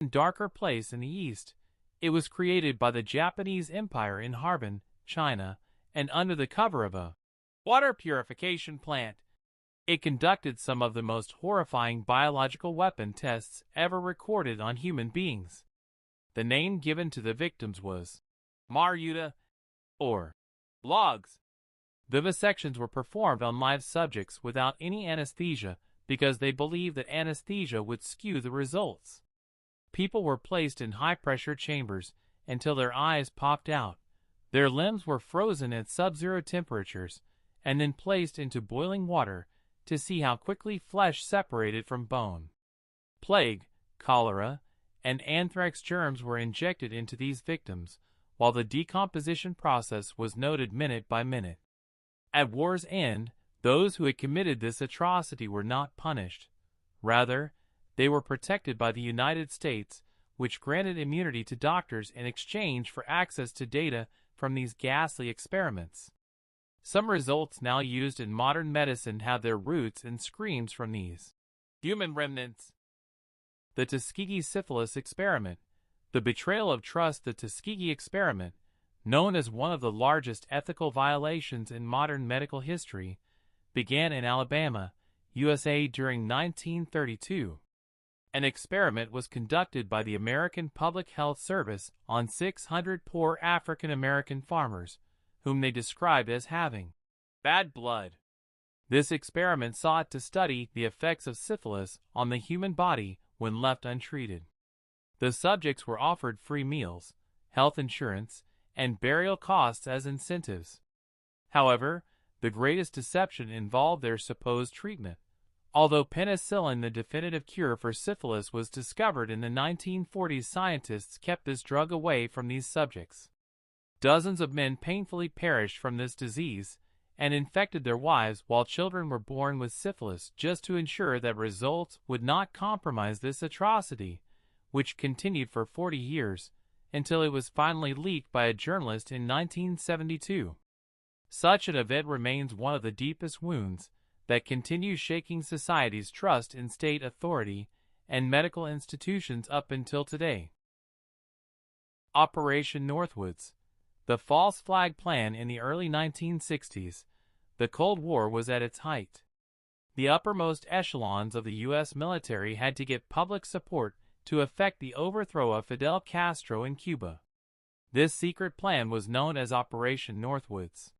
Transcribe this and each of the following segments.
even darker place in the east. It was created by the Japanese Empire in Harbin, China, and under the cover of a water purification plant. It conducted some of the most horrifying biological weapon tests ever recorded on human beings. The name given to the victims was Maruta, or logs. Vivisections were performed on live subjects without any anesthesia because they believed that anesthesia would skew the results. People were placed in high-pressure chambers until their eyes popped out. Their limbs were frozen at sub-zero temperatures and then placed into boiling water to see how quickly flesh separated from bone. Plague, cholera, and anthrax germs were injected into these victims, while the decomposition process was noted minute by minute. At war's end, those who had committed this atrocity were not punished. Rather, they were protected by the United States, which granted immunity to doctors in exchange for access to data from these ghastly experiments. Some results now used in modern medicine have their roots in screams from these human remnants. The Tuskegee syphilis experiment. The betrayal of trust. The Tuskegee experiment, known as one of the largest ethical violations in modern medical history, began in Alabama, USA during 1932. An experiment was conducted by the American Public Health Service on 600 poor African American farmers, whom they described as having bad blood. This experiment sought to study the effects of syphilis on the human body when left untreated. The subjects were offered free meals, health insurance, and burial costs as incentives. However, the greatest deception involved their supposed treatment. Although penicillin, the definitive cure for syphilis, was discovered in the 1940s, scientists kept this drug away from these subjects. Dozens of men painfully perished from this disease and infected their wives while children were born with syphilis just to ensure that results would not compromise this atrocity, which continued for 40 years until it was finally leaked by a journalist in 1972. Such an event remains one of the deepest wounds that continues shaking society's trust in state authority and medical institutions up until today. Operation Northwoods. The false flag plan. In the early 1960s, the Cold War was at its height. The uppermost echelons of the U.S. military had to get public support to effect the overthrow of Fidel Castro in Cuba. This secret plan was known as Operation Northwoods.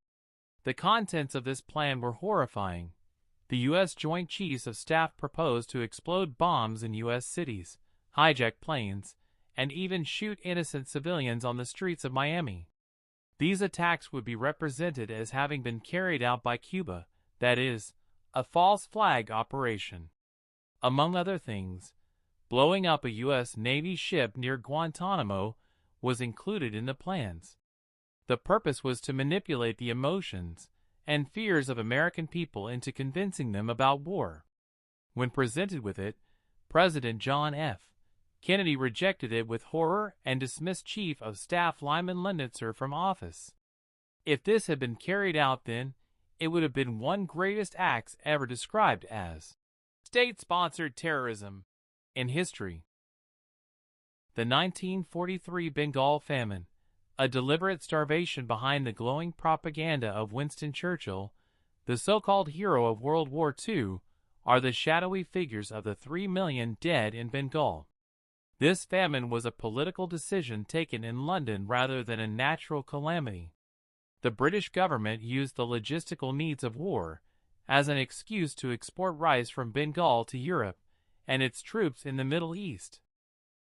The contents of this plan were horrifying. The U.S. Joint Chiefs of Staff proposed to explode bombs in U.S. cities, hijack planes, and even shoot innocent civilians on the streets of Miami. These attacks would be represented as having been carried out by Cuba, that is, a false flag operation. Among other things, blowing up a U.S. Navy ship near Guantanamo was included in the plans. The purpose was to manipulate the emotions and fears of American people into convincing them about war. When presented with it, President John F. Kennedy rejected it with horror and dismissed Chief of Staff Lyman Lenditzer from office. If this had been carried out then, it would have been one greatest acts ever described as state-sponsored terrorism in history. The 1943 Bengal famine, a deliberate starvation behind the glowing propaganda of Winston Churchill, the so-called hero of World War II, are the shadowy figures of the 3 million dead in Bengal. This famine was a political decision taken in London rather than a natural calamity. The British government used the logistical needs of war as an excuse to export rice from Bengal to Europe and its troops in the Middle East.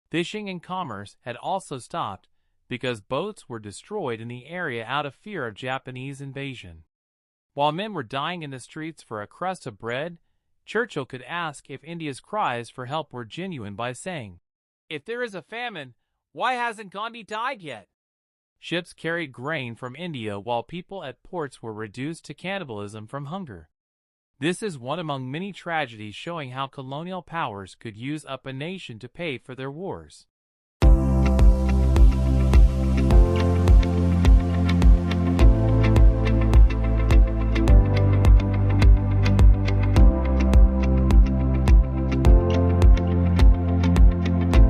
Fishing and commerce had also stopped because boats were destroyed in the area out of fear of Japanese invasion. While men were dying in the streets for a crust of bread, Churchill could ask if India's cries for help were genuine by saying, "If there is a famine, why hasn't Gandhi died yet?" Ships carried grain from India while people at ports were reduced to cannibalism from hunger. This is one among many tragedies showing how colonial powers could use up a nation to pay for their wars.